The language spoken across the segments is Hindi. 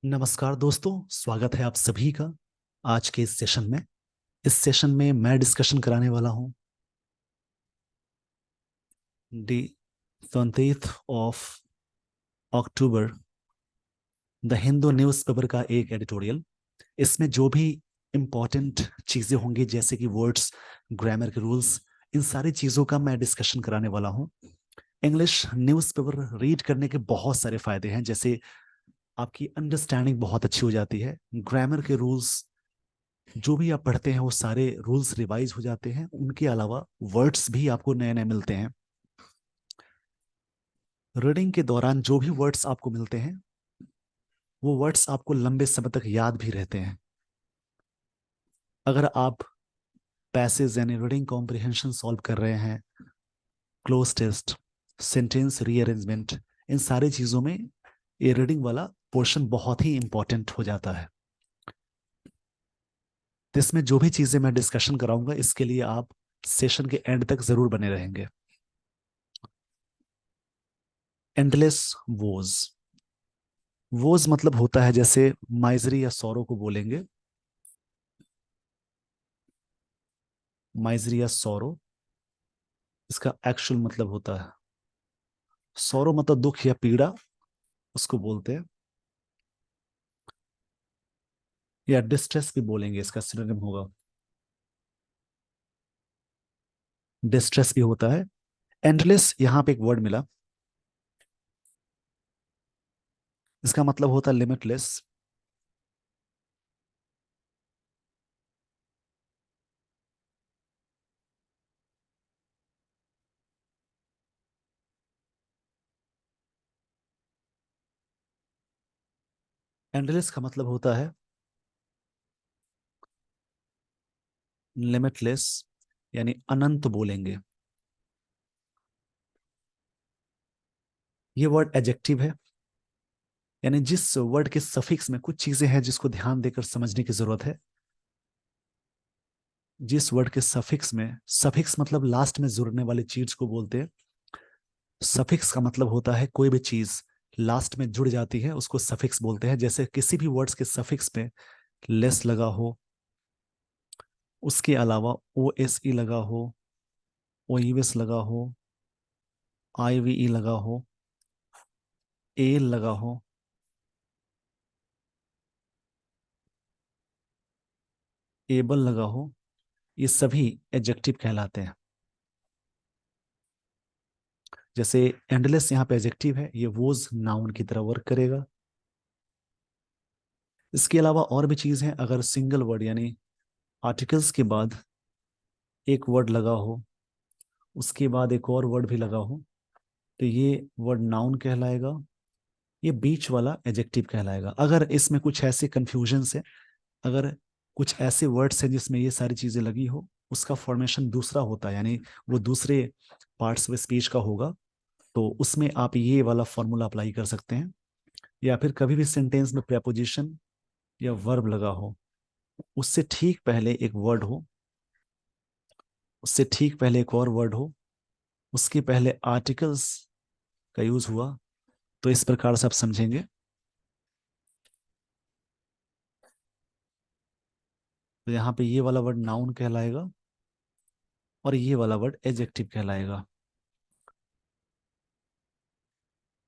नमस्कार दोस्तों, स्वागत है आप सभी का आज के इस सेशन में। इस सेशन में मैं डिस्कशन कराने वाला हूं D 20 of October the Hindu newspaper का एक एडिटोरियल। इसमें जो भी इम्पोर्टेंट चीज़ें होंगी जैसे कि वर्ड्स, ग्रामर के रूल्स, इन सारी चीज़ों का मैं डिस्कशन कराने वाला हूं। इंग्लिश न्यूज़पेपर रीड करने के बहुत सारे फायदे हैं, जैसे आपकी अंडरस्टैंडिंग बहुत अच्छी हो जाती है। ग्रामर के रूल्स जो भी आप पढ़ते हैं वो सारे रूल्स रिवाइज हो जाते हैं। उनके अलावा वर्ड्स भी आपको नए नए मिलते हैं। रीडिंग के दौरान जो भी वर्ड्स आपको मिलते हैं वो वर्ड्स आपको लंबे समय तक याद भी रहते हैं। अगर आप पैसेज यानी रीडिंग कॉम्प्रिहेंशन सॉल्व कर रहे हैं, क्लोज टेस्ट, सेंटेंस रीअरेंजमेंट, इन सारी चीज़ों में ये रीडिंग वाला पोर्शन बहुत ही इंपॉर्टेंट हो जाता है। तो इसमें जो भी चीज़ें मैं डिस्कशन कराऊंगा इसके लिए आप सेशन के एंड तक जरूर बने रहेंगे। Endless was. वोज मतलब होता है जैसे माइजरी या सौरो को बोलेंगे। माइजरी या सौरो, इसका एक्चुअल मतलब होता है, सौरो मतलब दुख या पीड़ा, उसको बोलते हैं। या डिस्ट्रेस भी बोलेंगे, इसका सिनोनिम होगा। डिस्ट्रेस भी होता है। एंडलेस यहाँ पे एक वर्ड मिला, इसका मतलब होता है लिमिटलेस। एंडलेस का मतलब होता है लिमिटलेस, यानी अनंत बोलेंगे। ये वर्ड एडजेक्टिव है, यानी जिस वर्ड के सफिक्स में कुछ चीजें हैं जिसको ध्यान देकर समझने की जरूरत है। जिस वर्ड के सफिक्स में, सफिक्स मतलब लास्ट में जुड़ने वाली चीज को बोलते हैं। सफिक्स का मतलब होता है कोई भी चीज लास्ट में जुड़ जाती है उसको सफिक्स बोलते हैं। जैसे किसी भी वर्ड्स के सफिक्स में लेस लगा हो, उसके अलावा ओ एस ई लगा हो, ओ यूएस लगा हो, आई वी ई लगा हो, ए लगा हो, एबल लगा हो, ये सभी एडजेक्टिव कहलाते हैं। जैसे एंडलेस यहाँ पे एडजेक्टिव है, ये वोज नाउन की तरह वर्क करेगा। इसके अलावा और भी चीज है, अगर सिंगल वर्ड यानी आर्टिकल्स के बाद एक वर्ड लगा हो, उसके बाद एक और वर्ड भी लगा हो, तो ये वर्ड नाउन कहलाएगा। ये बीच वाला एडजेक्टिव कहलाएगा। अगर इसमें कुछ ऐसे कंफ्यूजन है, अगर कुछ ऐसे वर्ड्स हैं जिसमें ये सारी चीजें लगी हो, उसका फॉर्मेशन दूसरा होता है, यानी वो दूसरे पार्ट्स ऑफ स्पीच का होगा, तो उसमें आप ये वाला फॉर्मूला अप्लाई कर सकते हैं। या फिर कभी भी सेंटेंस में प्रेपोजिशन या वर्ब लगा हो, उससे ठीक पहले एक वर्ड हो, उससे ठीक पहले एक और वर्ड हो, उसके पहले आर्टिकल्स का यूज हुआ, तो इस प्रकार से आप समझेंगे। तो यहाँ पे ये वाला वर्ड नाउन कहलाएगा और ये वाला वर्ड एडजेक्टिव कहलाएगा।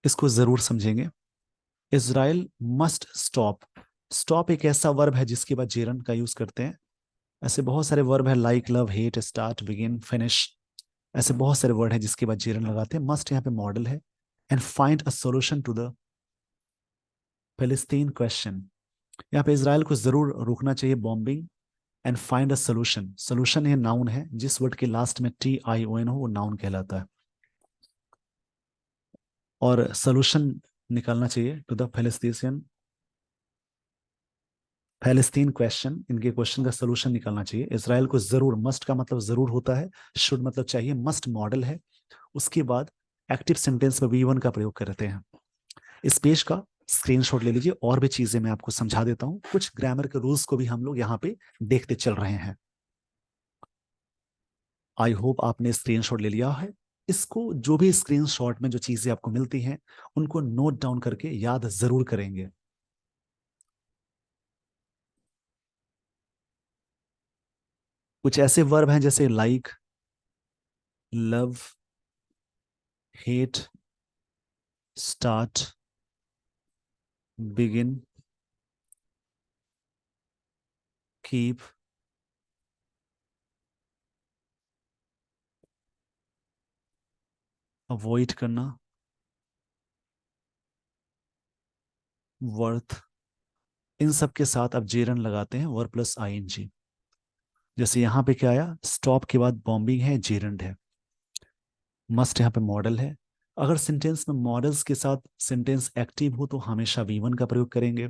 इसको जरूर समझेंगे। Israel must stop. स्टॉप एक ऐसा वर्ब है जिसके बाद जेरन का यूज करते हैं। ऐसे बहुत सारे वर्ब है, like, love, hate, start, begin, finish. ऐसे बहुत सारे वर्ड है जिसके बाद जेरन लगाते हैं। मस्ट यहाँ पे मॉडल है। And find a solution to the Palestine question. यहाँ पे इसराइल को जरूर रोकना चाहिए bombing. And find a solution, solution ये नाउन है, जिस वर्ड के लास्ट में टी आई ओ एन हो वो नाउन कहलाता है। और सोल्यूशन निकालना चाहिए टू द फिलिस्तीन पैलेस्तीन क्वेश्चन, इनके क्वेश्चन का सोल्यूशन निकालना चाहिए। इसराइल को जरूर, मस्ट का मतलब जरूर होता है, शुड मतलब चाहिए, मस्ट मॉडल है। उसके बाद एक्टिव सेंटेंस में वी वन का प्रयोग करते हैं। इस पेज का स्क्रीनशॉट ले लीजिए, और भी चीजें मैं आपको समझा देता हूँ। कुछ ग्रामर के रूल्स को भी हम लोग यहाँ पे देखते चल रहे हैं। आई होप आपने स्क्रीनशॉट ले लिया है। इसको जो भी स्क्रीनशॉट में जो चीजें आपको मिलती हैं उनको नोट डाउन करके याद जरूर करेंगे। कुछ ऐसे वर्ब हैं जैसे like, love, hate, start, begin, keep, avoid करना, वर्थ। इन सब के साथ अब जेरन लगाते हैं, वर्ब प्लस आईएनजी। जैसे यहाँ पे क्या आया, स्टॉप के बाद बॉम्बिंग है, जेरंड है। मस्ट यहाँ पे मॉडल है। अगर सेंटेंस में मॉडल्स के साथ सेंटेंस एक्टिव हो तो हमेशा वी1 का प्रयोग करेंगे।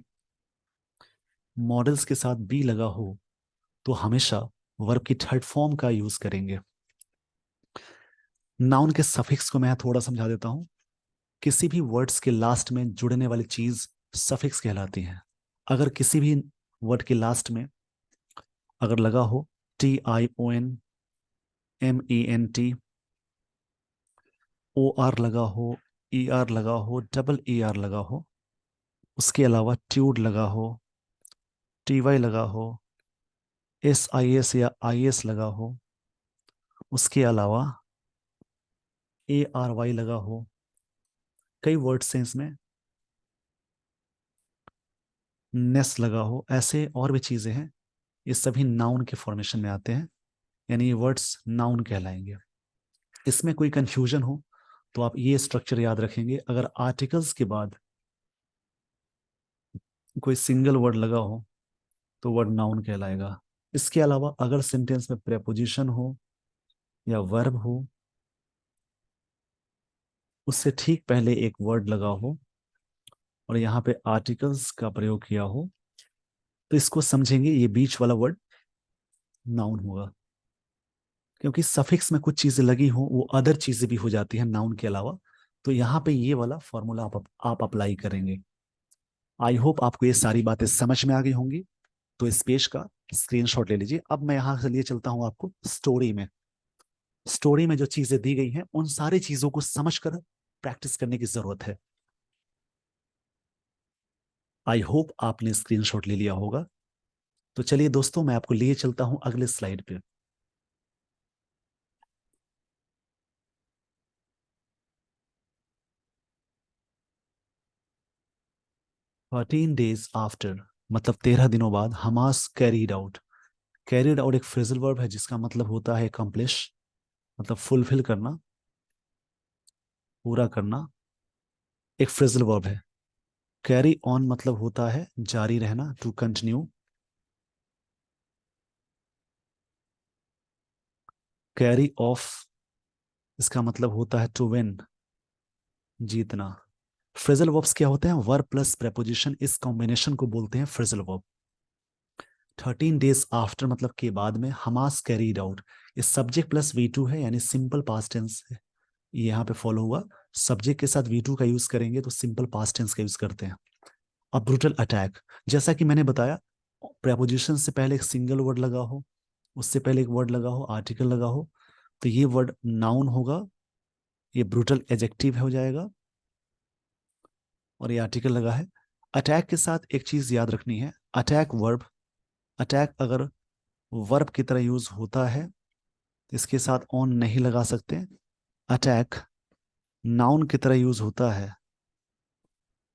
मॉडल्स के साथ बी लगा हो तो हमेशा वर्ब की थर्ड फॉर्म का यूज करेंगे। नाउन के सफिक्स को मैं थोड़ा समझा देता हूं। किसी भी वर्ड्स के लास्ट में जुड़ने वाली चीज सफिक्स कहलाती है। अगर किसी भी वर्ड के लास्ट में अगर लगा हो TION, MENT, OR लगा हो, ER लगा हो, डबल ER लगा हो, उसके अलावा ट्यूड लगा हो, TY लगा हो, SIS या IS लगा हो, उसके अलावा ARY लगा हो, कई वर्ड्स हैं इसमें, नेस लगा हो, ऐसे और भी चीजें हैं। ये सभी नाउन के फॉर्मेशन में आते हैं, यानी ये वर्ड्स नाउन कहलाएंगे। इसमें कोई कंफ्यूजन हो तो आप ये स्ट्रक्चर याद रखेंगे। अगर आर्टिकल्स के बाद कोई सिंगल वर्ड लगा हो तो वर्ड नाउन कहलाएगा। इसके अलावा अगर सेंटेंस में प्रेपोजिशन हो या वर्ब हो, उससे ठीक पहले एक वर्ड लगा हो और यहाँ पे आर्टिकल्स का प्रयोग किया हो, तो इसको समझेंगे ये बीच वाला वर्ड नाउन होगा। क्योंकि सफिक्स में कुछ चीजें लगी हो वो अदर चीजें भी हो जाती हैं नाउन के अलावा। तो यहाँ पे ये वाला फॉर्मूला आप अप्लाई करेंगे। आई होप आपको ये सारी बातें समझ में आ गई होंगी। तो इस पेज का स्क्रीनशॉट ले लीजिए। अब मैं यहाँ से लिए चलता हूँ आपको स्टोरी में। स्टोरी में जो चीजें दी गई हैं उन सारी चीजों को समझकर प्रैक्टिस करने की जरूरत है। आई होप आपने स्क्रीनशॉट ले लिया होगा। तो चलिए दोस्तों, मैं आपको लिए चलता हूं अगले स्लाइड पे। 13 days आफ्टर मतलब 13 दिनों बाद Hamas carried out. Carried out एक फ्रेजल वर्ब है जिसका मतलब होता है अकम्प्लिश, मतलब फुलफिल करना, पूरा करना। एक फ्रेजल वर्ब है। कैरी ऑन मतलब होता है जारी रहना, टू कंटिन्यू। कैरी ऑफ इसका मतलब होता है टू विन, जीतना। फ्रेजल वर्ब्स क्या होते हैं, वर्ब प्लस प्रेपोजिशन, इस कॉम्बिनेशन को बोलते हैं फ्रेजल वर्ब। 13 days आफ्टर मतलब के बाद में हमास कैरीड आउट, ये सब्जेक्ट प्लस V2 है यानी सिंपल पास्ट टेंस है। ये यहाँ पे फॉलो हुआ। सब्जेक्ट के साथ V2 का यूज करेंगे तो सिंपल पास्ट टेंस का यूज करते हैं। अब ब्रूटल अटैक, जैसा कि मैंने बताया, प्रेपोजिशन से पहले एक सिंगल वर्ड लगा हो, उससे पहले एक वर्ड लगा हो, आर्टिकल लगा हो, तो ये वर्ड नाउन होगा। ये ब्रूटल एजेक्टिव हो जाएगा और ये आर्टिकल लगा है। अटैक के साथ एक चीज याद रखनी है, अटैक वर्ब। अटैक अगर वर्ब की तरह यूज होता है तो इसके साथ ऑन नहीं लगा सकते। अटैक नाउन की तरह यूज होता है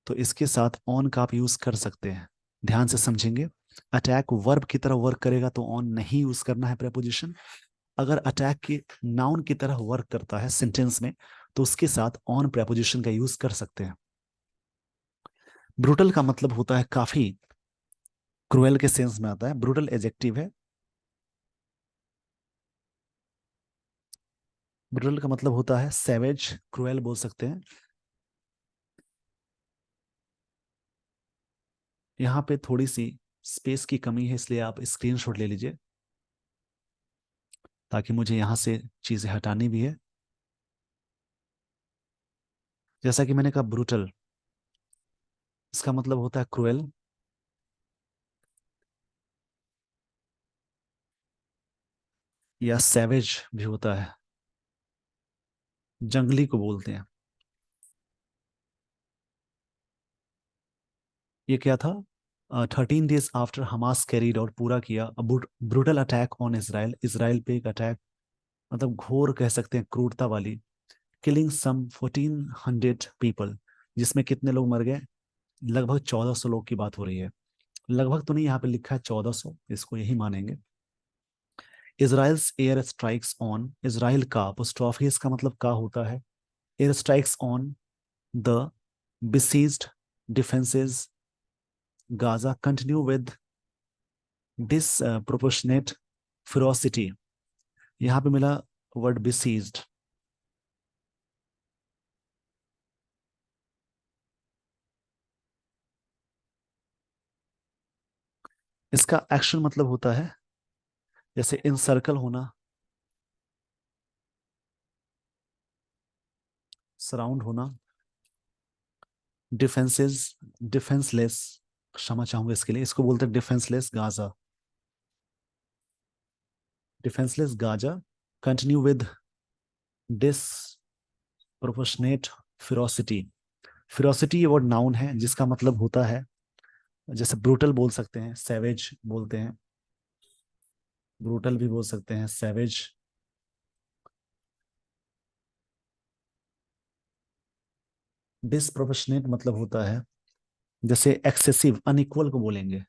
तो इसके साथ ऑन का आप यूज कर सकते हैं। ध्यान से समझेंगे। अटैक वर्ब की तरह वर्क करेगा तो ऑन नहीं यूज करना है प्रेपोजिशन। अगर अटैक की नाउन की तरह वर्क करता है सेंटेंस में तो उसके साथ ऑन प्रेपोजिशन का यूज कर सकते हैं। ब्रूटल का मतलब होता है काफी, क्रुएल के सेंस में आता है। ब्रूटल एजेक्टिव है। ब्रूटल का मतलब होता है सैवेज, क्रुएल बोल सकते हैं। यहाँ पे थोड़ी सी स्पेस की कमी है इसलिए आप स्क्रीनशॉट ले लीजिए ताकि मुझे यहाँ से चीजें हटानी भी है। जैसा कि मैंने कहा ब्रूटल, इसका मतलब होता है क्रुएल। या सैवेज भी होता है, जंगली को बोलते हैं। ये क्या था, 13 days after Hamas carried out, पूरा किया brutal attack on Israel, Israel पे एक अटैक, मतलब घोर कह सकते हैं, क्रूरता वाली, किलिंग सम 1400 पीपल, जिसमें कितने लोग मर गए, लगभग 1400 लोग की बात हो रही है। लगभग तो नहीं, यहाँ पे लिखा है 1400, इसको यही मानेंगे। Israel's air strikes on, Israel का अपोस्ट्रोफी इसका मतलब का होता है, air strikes on the besieged defenses Gaza continue with disproportionate ferocity। यहाँ पे मिला वर्ड besieged। इसका एक्शन मतलब होता है जैसे इनसर्कल होना, सराउंड होना, डिफेंसेस, डिफेंसलेस, क्षमा चाहूंगा इसके लिए, इसको बोलते हैं defenceless Gaza, defenceless Gaza continue with disproportionate ferocity. Ferocity ये वर्ड नाउन है जिसका मतलब होता है, जैसे ब्रूटल बोल सकते हैं, सैवेज बोलते हैं, ब्रूटल भी बोल सकते हैं, सैवेज। डिसप्रोपोर्शनेट मतलब होता है जैसे एक्सेसिव, अनइक्वल को बोलेंगे,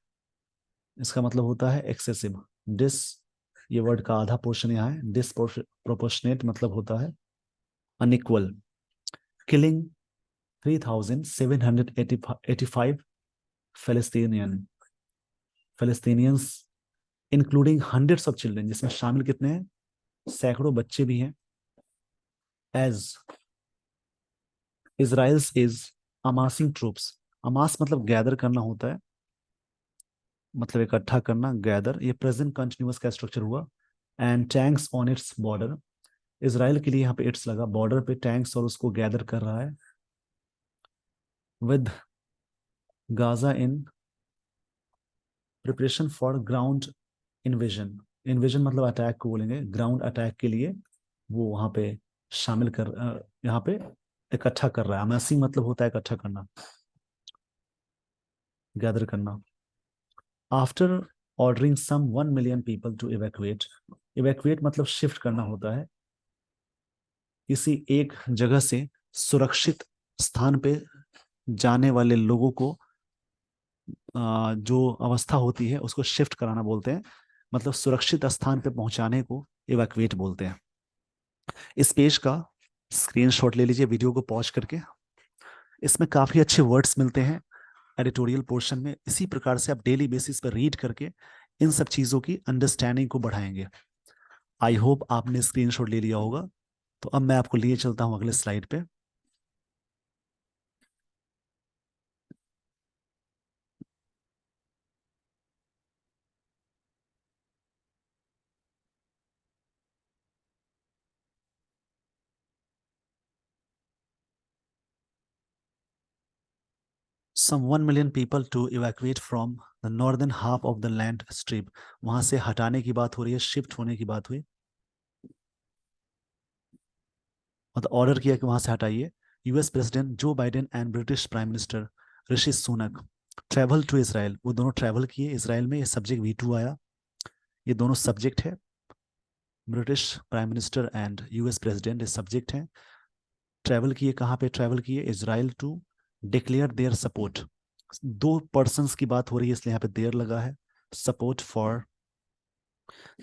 इसका मतलब होता है एक्सेसिव। डिस, ये वर्ड का आधा पोर्शन यहाँ है, डिसप्रोपोर्शनेट मतलब होता है unequal. Killing 3785 Palestinian, Palestinians including hundreds of children, जिसमें शामिल कितने हैं, सैकड़ों बच्चे भी हैं। As Israel's is amassing troops, amass मतलब गैदर करना होता है, मतलब इकट्ठा करना, गैदर, ये प्रेजेंट कंटिन्यूअस का स्ट्रक्चर हुआ। And tanks on its border, Israel के लिए यहाँ पे इट्स लगा, बॉर्डर पे टैंक्स और उसको गैदर कर रहा है। With Gaza in preparation for ground invasion, invasion मतलब अटैक को बोलेंगे, ग्राउंड अटैक के लिए वो वहां पे शामिल कर, यहाँ पे इकट्ठा कर रहा है। अमेसिंग मतलब होता है इकट्ठा करना, गैदर करना। After ordering some 1 million people to evacuate, evacuate मतलब शिफ्ट करना होता है, किसी एक जगह से सुरक्षित स्थान पे जाने वाले लोगों को जो अवस्था होती है उसको शिफ्ट कराना बोलते हैं, मतलब सुरक्षित स्थान पे पहुंचाने को इवैक्यूएट बोलते हैं। इस पेज का स्क्रीनशॉट ले लीजिए वीडियो को पॉज करके, इसमें काफी अच्छे वर्ड्स मिलते हैं एडिटोरियल पोर्शन में। इसी प्रकार से आप डेली बेसिस पर रीड करके इन सब चीजों की अंडरस्टैंडिंग को बढ़ाएंगे। आई होप आपने स्क्रीनशॉट ले लिया होगा। तो अब मैं आपको लिए चलता हूं अगले स्लाइड पे। Some 1 million people to evacuate from the northern half of the land strip, वहां से हटाने की बात हो रही है, शिफ्ट होने की बात हुई, मतलब ऑर्डर किया कि वहां से हटाइए। US president Joe Biden and British prime minister Rishi Sunak travel to Israel, वो दोनों ट्रेवल किए इसराइल में, ये सब्जेक्ट V2 आया, ये दोनों सब्जेक्ट है, British prime minister and US president ये सब्जेक्ट हैं। ट्रेवल किए, कहाँ पे ट्रेवल किए, Israel, to declare their support, दो पर्सन्स की बात हो रही है इसलिए यहाँ पे देयर लगा है, support for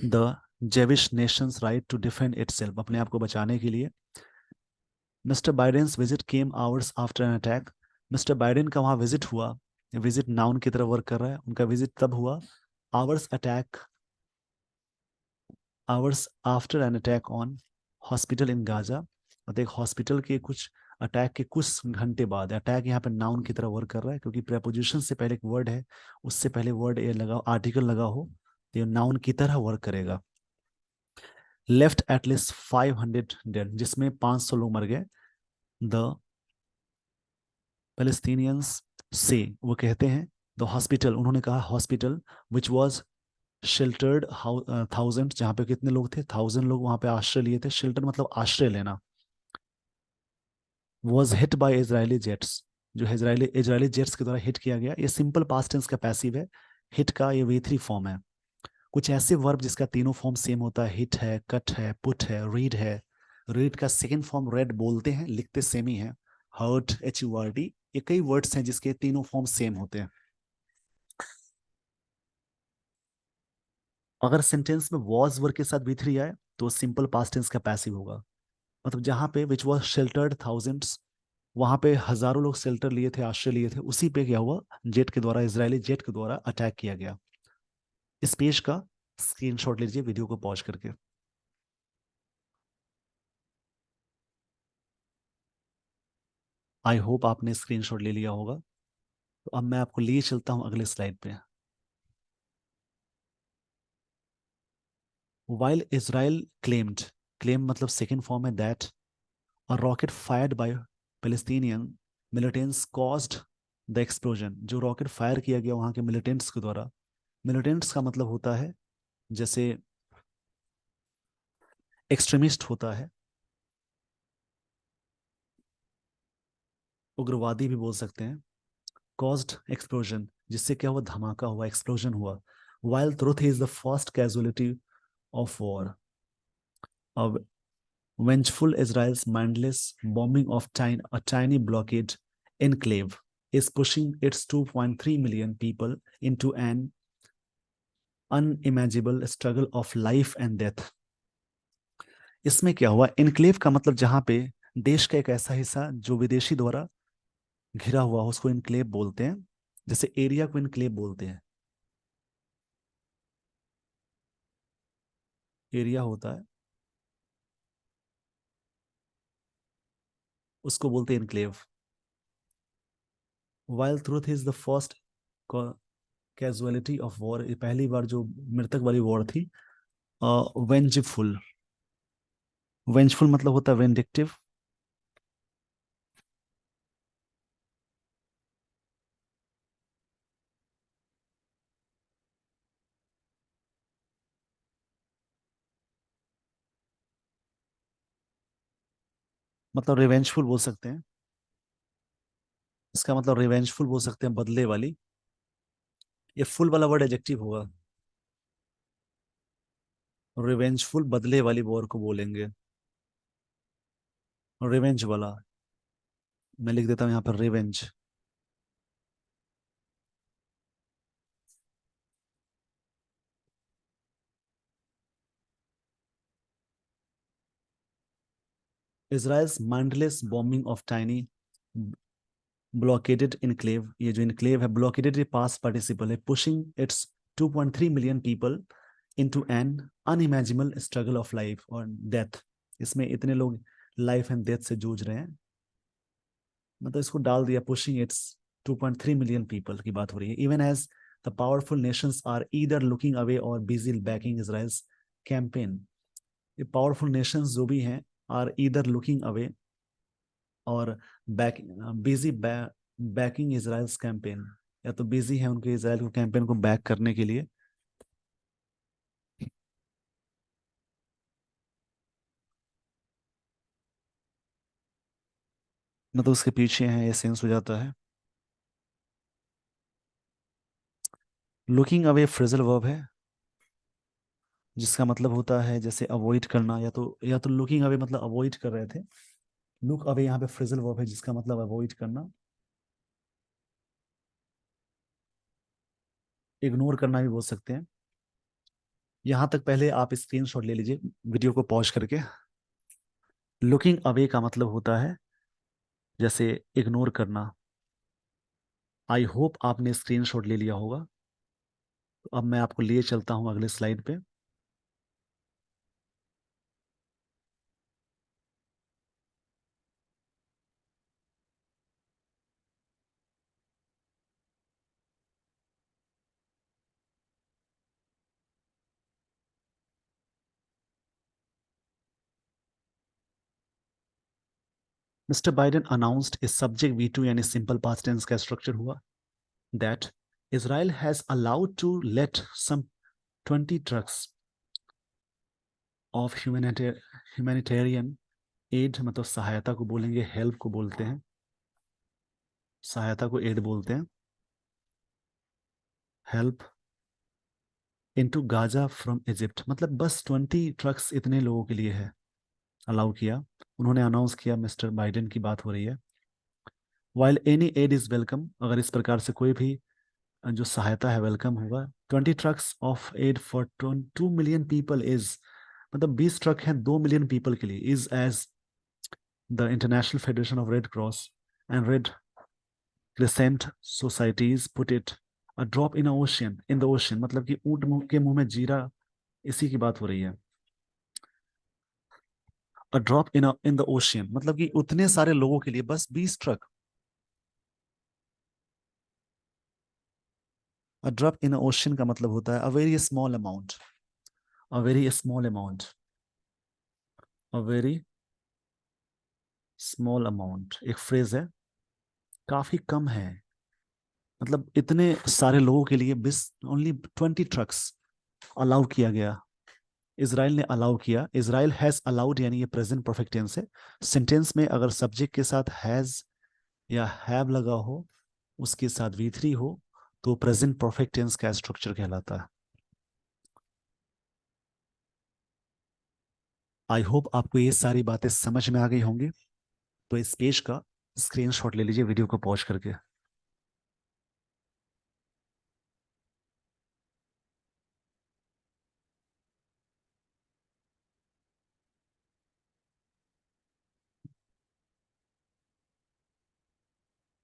the Jewish nation's right to defend itself, अपने आप को बचाने के लिए। Mister Biden's visit came hours after an attack, Mister Biden का वहां विजिट हुआ, विजिट नाउन की तरह वर्क कर रहा है, उनका विजिट तब हुआ hours attack, hours after an attack on hospital in Gaza, मतलब एक हॉस्पिटल के कुछ अटैक के कुछ घंटे बाद, अटैक यहाँ पे नाउन की तरह वर्क कर रहा है क्योंकि प्रेपोजिशन से पहले एक वर्ड है, उससे पहले वर्ड ए लगा, आर्टिकल लगा हो तो ये नाउन की तरह वर्क करेगा। लेफ्ट एटलीस्ट 500 डेड, जिसमें 500 लोग मर गए। द पैलेस्टीनियंस से, वो कहते हैं, द हॉस्पिटल, उन्होंने कहा hospital which was sheltered thousand, जहाँ पे कितने लोग थे, 1000 लोग वहां पे आश्रय लिए थे, शेल्टर मतलब आश्रय लेना। Was hit by Israeli jets, जो है इजरायली इजरायली जेट्स के द्वारा हिट किया गया। ये सिंपल पास्ट टेंस का पैसिव है। हिट का ये V3 फॉर्म है। कुछ ऐसे वर्ब जिसका तीनों फॉर्म सेम होता है, हिट है, कट है, पुट है, रीड है। रीड का सेकंड फॉर्म रेड बोलते हैं, लिखते सेम ही है, हर्ट, HURT। ये कई वर्ड्स हैं जिसके तीनों फॉर्म सेम होते हैं। अगर सेंटेंस में वॉज वर्ब के साथ V3 आए तो सिंपल पास्ट टेंस का पैसिव होगा। मतलब जहां पे विच वॉज शेल्टर्ड थाउजेंड्स, वहां पे हजारों लोग शेल्टर लिए थे, आश्रय लिए थे, उसी पे क्या हुआ, जेट के द्वारा, इजरायली जेट के द्वारा अटैक किया गया। इस पेज का स्क्रीनशॉट लीजिए वीडियो को पॉज करके। आई होप आपने स्क्रीनशॉट ले लिया होगा। तो अब मैं आपको लिए चलता हूं अगले स्लाइड पे। वाइल इजराइल क्लेम्ड, क्लेम मतलब सेकेंड फॉर्म है that a rocket fired by Palestinian militants caused the explosion, जो रॉकेट फायर किया गया वहां के मिलिटेंट्स के द्वारा। मिलिटेंट्स का मतलब होता है जैसे एक्सट्रीमिस्ट होता है, उग्रवादी भी बोल सकते हैं। कॉज्ड एक्सप्लोजन, जिससे क्या हुआ, धमाका हुआ, एक्सप्लोजन हुआ। While truth is the first casualty of war, of vengeful Israel's mindless bombing of a tiny blockade enclave is pushing its 2.3 million people into an unimaginable struggle of life and death। इसमें क्या हुआ, इनक्लेव का मतलब जहां पे देश का एक ऐसा हिस्सा जो विदेशी द्वारा घिरा हुआ हो उसको इनक्लेव बोलते हैं। जैसे एरिया को इनक्लेव बोलते हैं, एरिया होता है उसको बोलते हैं enclave. While truth is the first casualty of war, पहली बार जो मृतक वाली वॉर थी। वेंजफुल, वेंजफुल मतलब होता है वेंडिक्टिव। मतलब रिवेंजफुल बोल सकते हैं, इसका मतलब रिवेंजफुल बोल सकते हैं, बदले वाली। ये फुल वाला वर्ड एडजेक्टिव होगा, रिवेंजफुल बदले वाली वॉर को बोलेंगे, रिवेंज वाला। मैं लिख देता हूँ यहाँ पर revenge. Israel's mindless bombing of tiny blockaded enclave, ये जो इनक्लेव है, ब्लॉकेडेड ये पास्ट पार्टिसिपल है, pushing its 2.3 million people into an unimaginable struggle of life और डेथ। इसमें इतने लोग लाइफ एंड डेथ से जूझ रहे हैं। मतलब इसको डाल दिया, पुशिंग इट्स 2.3 मिलियन पीपल की बात हो रही है। Even as the powerful nations are either looking away और बिजी बैकिंग इजराइल्स कैंपेन। ये पावरफुल नेशंस जो भी हैं आर ईदर लुकिंग अवे और back busy backing Israel's campaign, या तो बिजी है उनके इजराइल को कैंपेन को बैक करने के लिए। मतलब उसके पीछे है, ये सेंस हो जाता है। लुकिंग अवे फ्रेजल वर्ब है जिसका मतलब होता है जैसे अवॉइड करना, या तो लुकिंग अवे मतलब अवॉइड कर रहे थे। लुक अवे यहाँ पे फ्रेजल वर्ब है जिसका मतलब अवॉइड करना, इग्नोर करना भी बोल सकते हैं। यहां तक पहले आप स्क्रीनशॉट ले लीजिए वीडियो को पॉज करके। लुकिंग अवे का मतलब होता है जैसे इग्नोर करना। आई होप आपने स्क्रीनशॉट ले लिया होगा। तो अब मैं आपको लिए चलता हूं अगले स्लाइड पे। मिस्टर बाइडेन अनाउंस्ड इस सब्जेक्ट V2 यानी सिंपल पास्ट टेंस का स्ट्रक्चर हुआ that Israel has allowed to let some 20 trucks of humanitarian add, मतलब सहायता को बोलेंगे, हेल्प को बोलते हैं, सहायता को एड बोलते हैं। Help into Gaza from Egypt, मतलब बस 20 ट्रक्स इतने लोगों के लिए है, अलाउ किया। उन्होंने अनाउंस किया, मिस्टर बाइडेन की बात हो रही है। While any ad is welcome, अगर इस प्रकार से कोई भी जो सहायता है वेलकम होगा। 20 trucks of aid for 2 million people is, मतलब 20 ट्रक हैं 2 मिलियन पीपल के लिए, is as the international federation of red cross and red crescent societies put it, a drop in ocean, in the ocean, मतलब कि ऊंट के मुंह में जीरा, इसी की बात हो रही है। अ ड्रॉप इन द ओशियन, मतलब कि उतने सारे लोगों के लिए बस 20 truck. A drop in ocean का मतलब होता है a very small amount, a very small amount, a very small amount, एक फ्रेज है, काफी कम है, मतलब इतने सारे लोगों के लिए बिस ओनली 20 ट्रक्स अलाउ किया गया। इसराइल ने अलाउ किया, इसराइल हैज अलाउड, यानी ये प्रेजेंट परफेक्ट टेंस है। सेंटेंस में अगर सब्जेक्ट के साथ हैज या हैव लगा हो, उसके साथ वी थ्री हो, तो प्रेजेंट परफेक्ट टेंस का स्ट्रक्चर कहलाता है। आई होप आपको ये सारी बातें समझ में आ गई होंगी। तो इस पेज का स्क्रीनशॉट ले लीजिए वीडियो को पॉज करके।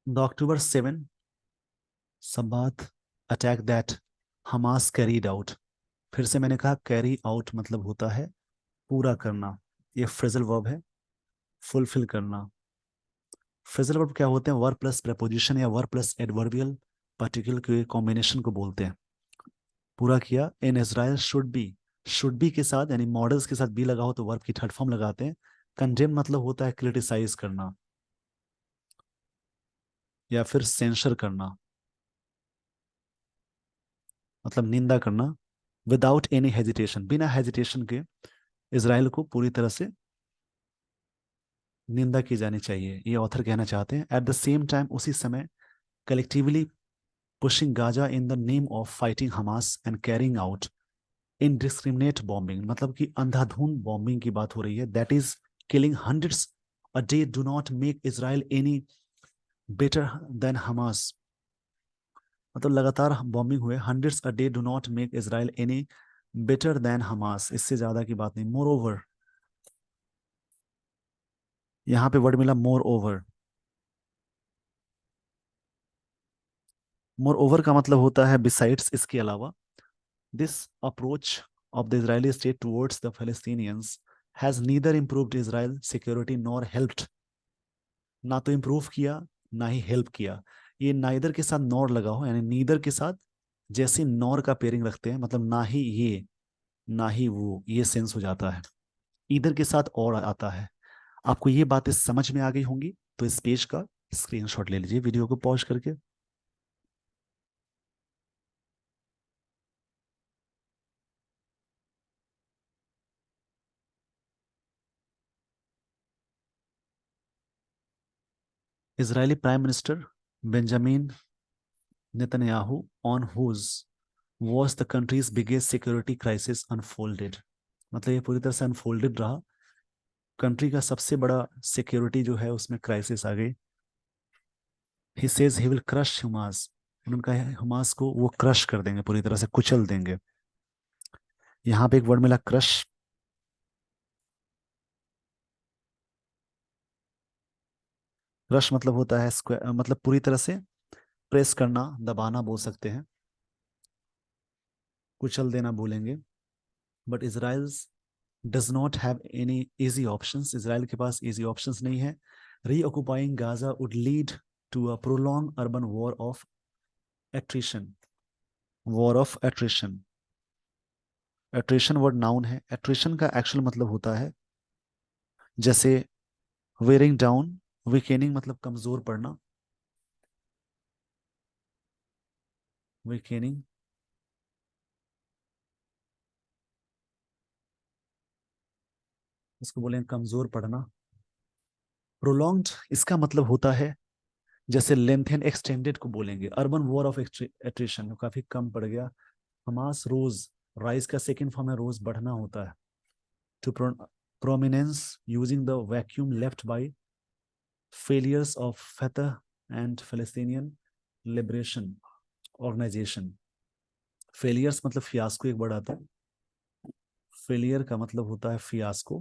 The October 7 Sabbath attack that Hamas carried out, फिर से मैंने कहा कैरी आउट मतलब होता है पूरा करना, ये फ्रेजल वर्ब है, फुलफिल करना। फ्रेजल वर्ब क्या होते हैं? वर्ब प्लस प्रेपोजिशन या वर्ब प्लस एडवर्बियल पार्टिकल के कॉम्बिनेशन को बोलते हैं। पूरा किया। इन इसराइल शुड बी के साथ यानी मॉडल्स के साथ बी लगा हो तो वर्ब की थर्ड फॉर्म लगाते हैं। कंडेम मतलब होता है क्रिटिसाइज करना या फिर सेंसर करना, मतलब निंदा करना। विदाउट एनी हेजिटेशन, बिना हेजिटेशन के इसराइल को पूरी तरह से निंदा की जानी चाहिए, ये ऑथर कहना चाहते हैं। एट द सेम टाइम, उसी समय, collectively pushing Gaza in the name of fighting Hamas and carrying out indiscriminate bombing, मतलब कि अंधाधुंध बॉम्बिंग की बात हो रही है। That is killing hundreds a day do not make Israel any better than Hamas, मतलब लगातार बॉम्बिंग हुए, hundreds a day do not make Israel any better than Hamas, इससे ज्यादा की बात नहीं। मोर ओवर, यहाँ पे वर्ड मिला मोर ओवर। मोर ओवर का मतलब होता है बिसाइड्स, इसके अलावा। This approach of the Israeli state towards the Palestinians has neither improved Israel security nor helped, ना तो इम्प्रूव किया ना ही हेल्प किया। ये नाइदर के साथ नॉर लगा हो, यानी नीदर के साथ जैसे नॉर का पेयरिंग रखते हैं, मतलब ना ही ये ना ही वो, ये सेंस हो जाता है। ईदर के साथ और आता है। आपको ये बातें समझ में आ गई होंगी, तो इस पेज का स्क्रीनशॉट ले लीजिए वीडियो को पॉज करके। Israeli prime minister Benjamin Netanyahu on whose was the country's biggest security crisis unfolded, मतलब ये पूरी तरह से अनफोल्डेड रहा, कंट्री का सबसे बड़ा सिक्योरिटी जो है उसमें क्राइसिस आ गई। He says he will crush Hamas, उनका हमास को वो क्रश कर देंगे, पूरी तरह से कुचल देंगे। यहाँ पे एक वर्ड मिला क्रश, क्रश मतलब होता है मतलब पूरी तरह से प्रेस करना, दबाना बोल सकते हैं, कुचल देना बोलेंगे। But Israel does not have any easy options, Israel के पास इजी ऑप्शंस नहीं है। Reoccupying Gaza would lead to a prolong urban war of attrition, war of attrition. Attrition word noun है, एट्रिशन का एक्चुअल मतलब होता है जैसे वेयरिंग डाउन, वीकेनिंग मतलब कमजोर पड़ना, वीकेनिंग, इसको बोलेंगे कमजोर पड़ना। प्रोलॉन्ग्ड, इसका मतलब होता है जैसे लेंथेन एक्सटेंडेड को बोलेंगे, अर्बन वॉर ऑफ एट्रिशन काफी कम पड़ गया। हमास रोज, राइज का सेकेंड फॉर्म है रोज, बढ़ना होता है। To prominence using the vacuum left by failures of Fatah and Palestinian Liberation Organization. Failures मतलब फियास्को एक वर्ड आता है, फेलियर का मतलब होता है फियास्को,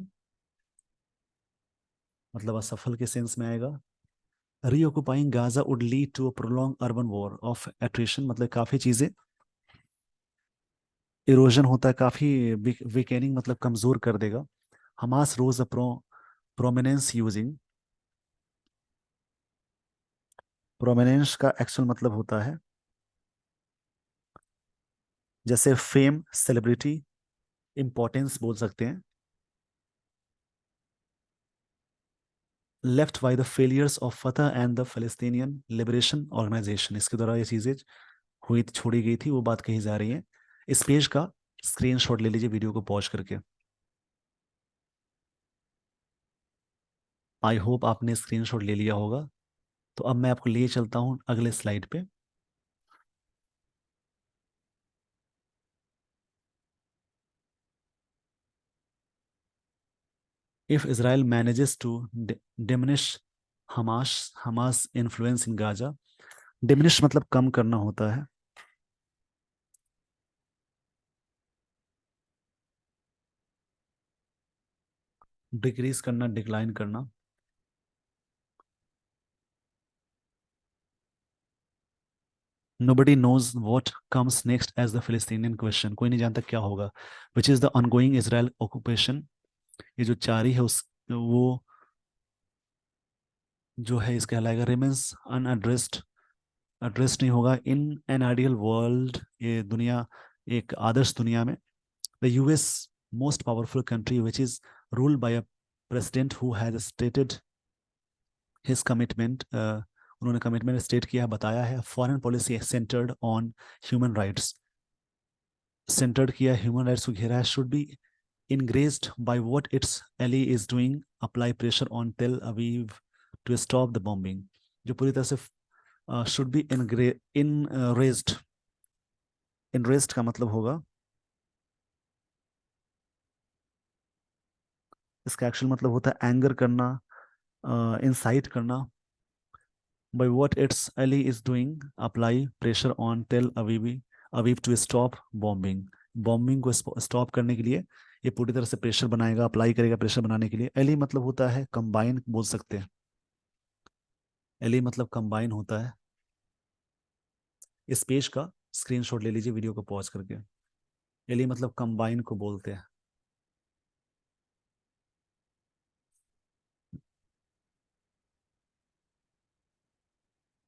मतलब असफल के सेंस में आएगा। Reoccupying Gaza would lead to a prolong urban war of attrition, मतलब काफी चीजें, इरोजन होता है काफी, वीकेनिंग मतलब कमजोर कर देगा। हमास रोज अ प्रोमिनेंस यूजिंग, प्रोमिनेंस का एक्चुअल मतलब होता है जैसे फेम, सेलिब्रिटी, इंपॉर्टेंस बोल सकते हैं। Left by the failures of Fatah and the Palestinian Liberation Organization, इसके द्वारा ये चीजें हुई छोड़ी गई थी, वो बात कही जा रही है। इस पेज का स्क्रीनशॉट ले लीजिए वीडियो को पॉज करके। आई होप आपने स्क्रीनशॉट ले लिया होगा। तो अब मैं आपको लिए चलता हूं अगले स्लाइड पे। If Israel manages to diminish Hamas influence in Gaza, diminish मतलब कम करना होता है, डिक्रीज करना, डिक्लाइन करना। Nobody knows what comes next as the Palestinian question, कोई नहीं जानता क्या होगा, which is the ongoing Israel occupation, ये जो जारी है उस वो जो है इसका कहलाएगा remains unaddressed, एड्रेस नहीं होगा इन एन आइडियल वर्ल्ड, ये दुनिया, एक आदर्श दुनिया में। The US most powerful country which is ruled by a president who has stated his commitment, उन्होंने कमिटमेंट स्टेट किया है, बताया है, foreign policy centred on human rights, centred किया ह्यूमन राइट्स को घेरा है, should be encouraged by what its ally is doing, apply pressure on Tel Aviv to stop the bombing, जो पूरी तरह से शुड बी enraged, enraged का मतलब होगा, इसका एक्चुअल मतलब होता है एंगर करना, इंसाइट करना। By what its ally is doing, apply pressure on Tel अवीवी Aviv to stop bombing, bombing को स्टॉप करने के लिए ये पूरी तरह से प्रेशर बनाएगा, अप्लाई करेगा प्रेशर बनाने के लिए। एली मतलब होता है कंबाइन बोल सकते हैं, एली मतलब कंबाइन होता है। इस पेज का स्क्रीनशॉट ले लीजिए वीडियो को पॉज करके। एली मतलब कंबाइन को बोलते हैं।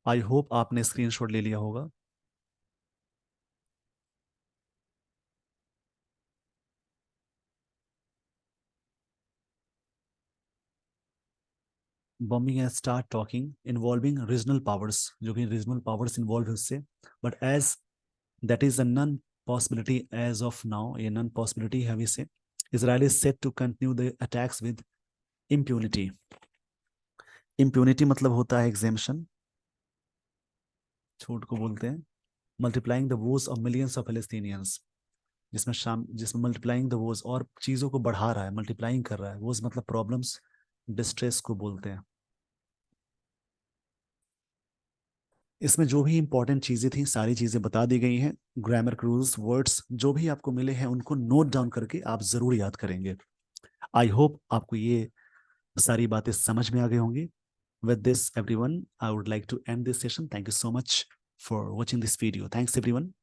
आई होप आपने स्क्रीनशॉट ले लिया होगा। Bombing and start talking involving regional powers, जो कि रीजनल पावर्स इन्वॉल्व है उससे, but as that is a non possibility as of now, ये नन पॉसिबिलिटी है अभी से। Israel is set to continue the attacks with impunity, impunity मतलब होता है एग्जेम्पशन, छूट को बोलते हैं। Multiplying the woes of millions of Palestinians, जिसमें मल्टीप्लाइंग द वोज और चीज़ों को बढ़ा रहा है, मल्टीप्लाइंग कर रहा है, वोज मतलब प्रॉब्लम्स, डिस्ट्रेस को बोलते हैं। इसमें जो भी इंपॉर्टेंट चीज़ें थी सारी चीज़ें बता दी गई हैं। ग्रामर रूल्स, वर्ड्स जो भी आपको मिले हैं उनको नोट डाउन करके आप ज़रूर याद करेंगे। आई होप आपको ये सारी बातें समझ में आ गई होंगी। With this everyone, I would like to end this session. Thank you so much for watching this video. Thanks everyone.